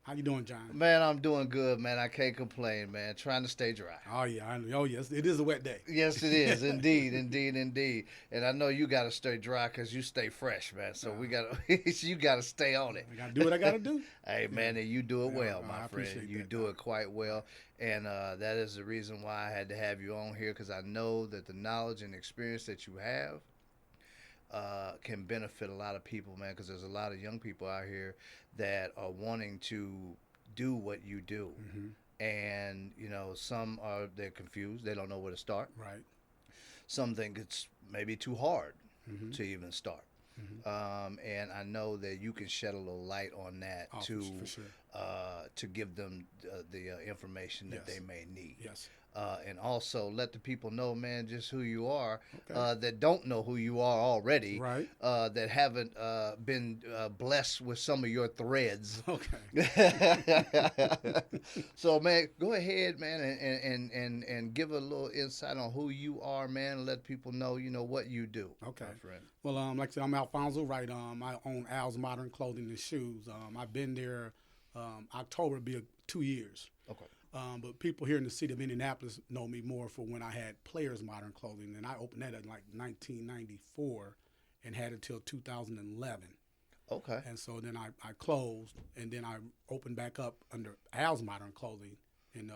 How you doing, John? Man, I'm doing good, man. I can't complain, man. Trying to stay dry. Oh yeah, I know. Oh yes, it is a wet day. Yes, it is. Indeed, indeed, indeed. And I know you got to stay dry because you stay fresh, man. So we got to, you got to stay on it. I gotta do what I gotta do. Hey, man, and you do it well, I my friend. appreciate You that, do Doc. it quite well. And that is the reason why I had to have you on here because I know that the knowledge and experience that you have can benefit a lot of people, man, because there's a lot of young people out here that are wanting to do what you do. And, some are, they're confused. They don't know where to start. Right. Some think it's maybe too hard Mm-hmm. to even start. Mm-hmm. And I know that you can shed a little light on that Oh, for sure. to give them the information that Yes. they may need. Yes. And also let the people know, man, just who you are Okay. that don't know who you are already, Right. that haven't been blessed with some of your threads. Okay. So, man, go ahead, man, and give a little insight on who you are, man, and let people know, what you do. Okay. My friend. Well, like I said, I'm Alphonso Wright. I own Al's Modern Clothing and Shoes. I've been there. October will be 2 years. Okay. But people here in the city of Indianapolis know me more for when I had Players Modern Clothing, and I opened that in like 1994 and had it till 2011. Okay. And so then I closed, and then I opened back up under Al's Modern Clothing in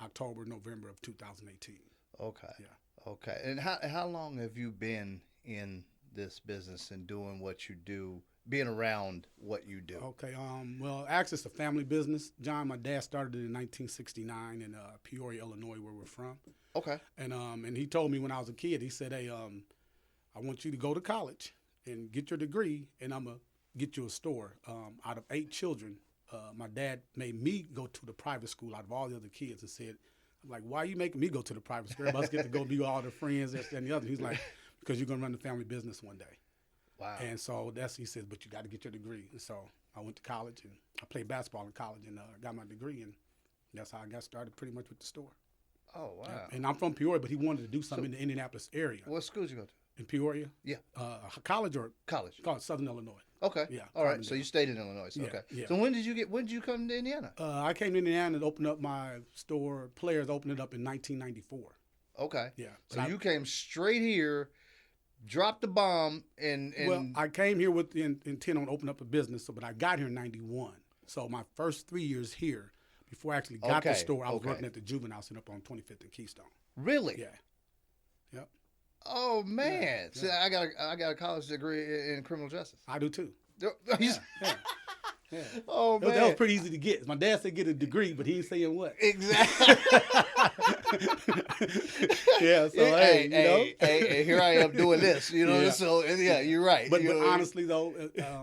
October, November of 2018. Okay. Yeah. Okay. And how long have you been in this business and doing what you do, being around what you do? Okay. Well, actually, it's a family business. John, my dad started it in 1969 in Peoria, Illinois, where we're from. Okay. And he told me when I was a kid, he said, "Hey, I want you to go to college and get your degree, and I'm gonna get you a store." Out of 8 children, my dad made me go to the private school out of all the other kids, and said, "I'm like, why are you making me go to the private school? I must get to go be with all the friends, this and the other." He's like, "Because you're gonna run the family business one day." Wow. And so he says, "But you got to get your degree." And so I went to college, and I played basketball in college, and got my degree, and that's how I got started pretty much with the store. Oh, wow. Yeah. And I'm from Peoria, but he wanted to do something in the Indianapolis area. What school did you go to? In Peoria? Yeah. College or College. Southern Illinois. Okay. Yeah. All right. Carbondale. So you stayed in Illinois. Yeah, Okay. yeah. So when did you come to Indiana? I came to Indiana and opened up my store. Players opened it up in 1994. Okay. Yeah. So But you came straight here, dropped the bomb, and well, I came here with the intent on opening up a business, but I got here in 91. So my first 3 years here, before I actually got the Okay, store, I was okay. working at the juvenile center up on 25th and Keystone. really? Yeah. Yep. Oh man. Yeah, See, I got a college degree in criminal justice. I do too. Yeah. Yeah. Yeah. Oh man. That was pretty easy to get. My dad said get a degree, but he ain't saying what. Exactly. Yeah, so hey, hey, here I am doing this, Yeah. So yeah, you're right. But You know, honestly though,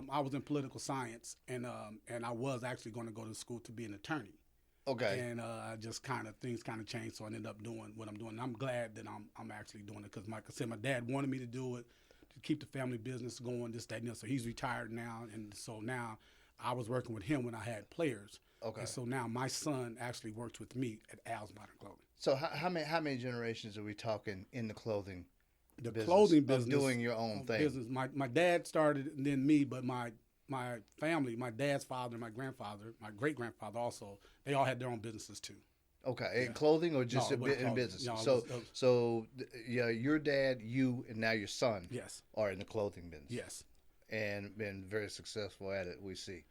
I was in political science, and I was actually going to go to school to be an attorney. okay. And just things kind of changed, so I ended up doing what I'm doing. And I'm glad that I'm actually doing it because, like I said, my dad wanted me to do it to keep the family business going. This, that, and the other. So he's retired now, and so now I was working with him when I had Players. Okay. And so now my son actually works with me at Al's Modern Clothing. So how many generations are we talking in the clothing? The business, clothing of business, doing your own thing. Business. My dad started and then me, but my family, my dad's father, my grandfather, my great grandfather also, they all had their own businesses too. Okay, in clothing or just No, it wasn't in clothing. business? No, it so was- it was- so yeah, your dad, you, and now your son Yes, are in the clothing business. yes. And been very successful at it. We see.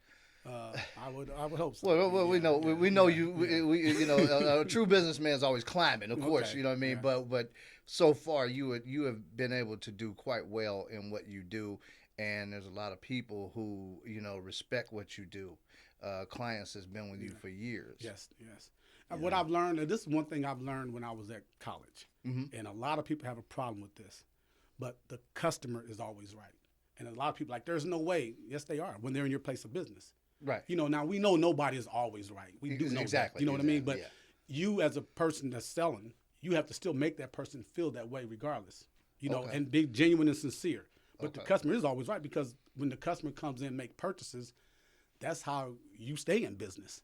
I would hope so. Well, we Yeah, know yeah, we know yeah, you. yeah. A true businessman is always climbing, of course. Okay, You know what I mean. yeah. But so far, you have been able to do quite well in what you do, and there's a lot of people who respect what you do. Clients has been with you for years. Yes, yes. What I've learned, and this is one thing I've learned when I was at college, and a lot of people have a problem with this, but the customer is always right. And a lot of people there's no way. Yes, they are when they're in your place of business. Right. Now we know nobody is always right. We do know Exactly. that. You know what I mean? Exactly, But yeah. you as a person that's selling, you have to still make that person feel that way regardless. Okay. And be genuine and sincere. But the Okay. customer is always right because when the customer comes in and make purchases, that's how you stay in business.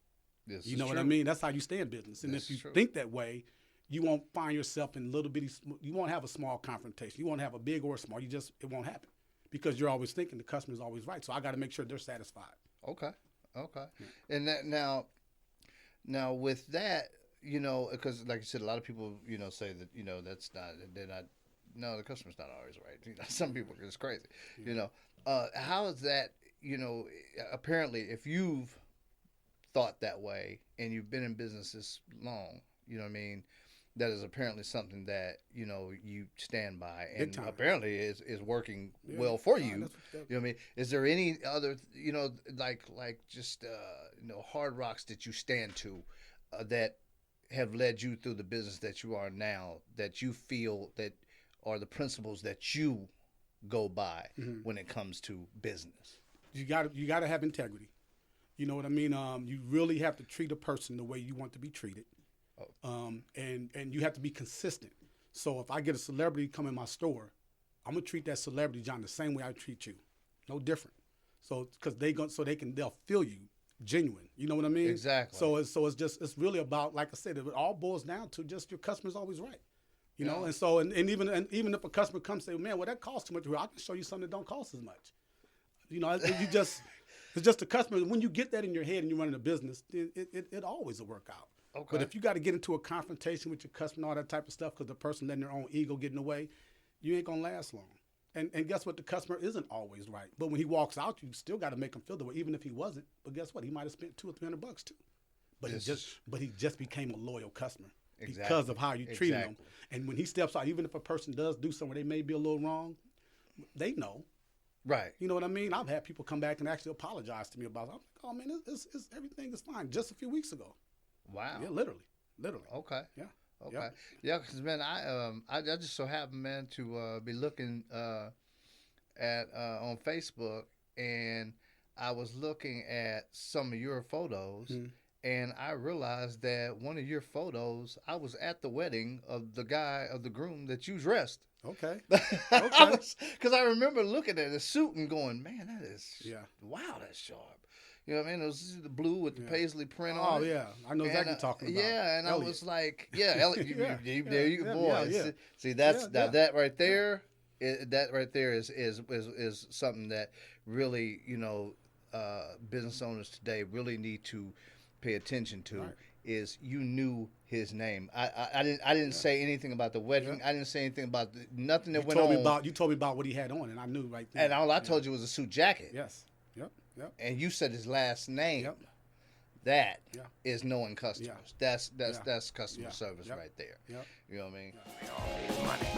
This You is know what I true. mean? That's how you stay in business. And This if you is true. think that way, you won't find yourself in little bitty. You won't have a small confrontation. You won't have a big or a small. It won't happen because you're always thinking the customer is always right. So I got to make sure they're satisfied. Okay. Okay. And that now with that, because like you said, a lot of people, say that, that's not, they're not, no, the customer's not always right. Some people, it's crazy. How is that, apparently if you've thought that way and you've been in business this long, you know what I mean? That is apparently something that, you stand by and apparently is working well for you. You know what I mean? Is there any other, like just, hard rocks that you stand to that have led you through the business that you are now, that you feel that are the principles that you go by when it comes to business? You got to have integrity. You know what I mean? You really have to treat a person the way you want to be treated. And you have to be consistent. So if I get a celebrity come in my store, I'm gonna treat that celebrity, John, the same way I treat you, no different. So because they'll feel you genuine. You know what I mean? Exactly. So it's really about, like I said, it all boils down to just your customer's always right. You know, and so and even if a customer comes and say, man, well, that costs too much, well, I can show you something that don't cost as much. It's just a customer. When you get that in your head and you're running a business, it always will work out. Okay. But if you got to get into a confrontation with your customer and all that type of stuff because the person letting their own ego get in the way, you ain't going to last long. And guess what? The customer isn't always right. But when he walks out, you still got to make him feel the way, even if he wasn't. But guess what? He might have spent $200 or $300 too. But he just became a loyal customer because of how you treat him. And when he steps out, even if a person does do something where they may be a little wrong, they know. Right. You know what I mean? I've had people come back and actually apologize to me about it. I'm like, oh, man, everything is fine. Just a few weeks ago. Wow. Yeah, literally. Okay. Yeah. Okay. Yeah, because man, I just so happened, man, to be looking at on Facebook, and I was looking at some of your photos, and I realized that one of your photos, I was at the wedding of the groom that you dressed. Okay. Because I remember looking at the suit and going, man, that is wow, that's sharp. You know what I mean? It was the blue with the paisley print on it. Oh, yeah. I know exactly what you're talking about. Yeah, and Elliot. I was like, Elliot, there you go, boy. Yeah. See, that right there, that right there is something that really, business owners today really need to pay attention to. Right. Is you knew his name. I didn't say anything about the wedding. I didn't say anything about nothing that went on. You told me about what he had on, and I knew right there. And all I told you was a suit jacket. Yes. Yep. And you said his last name. Yep. That is knowing customers. Yeah. That's customer service right there. Yep. You know what I mean? They all need money.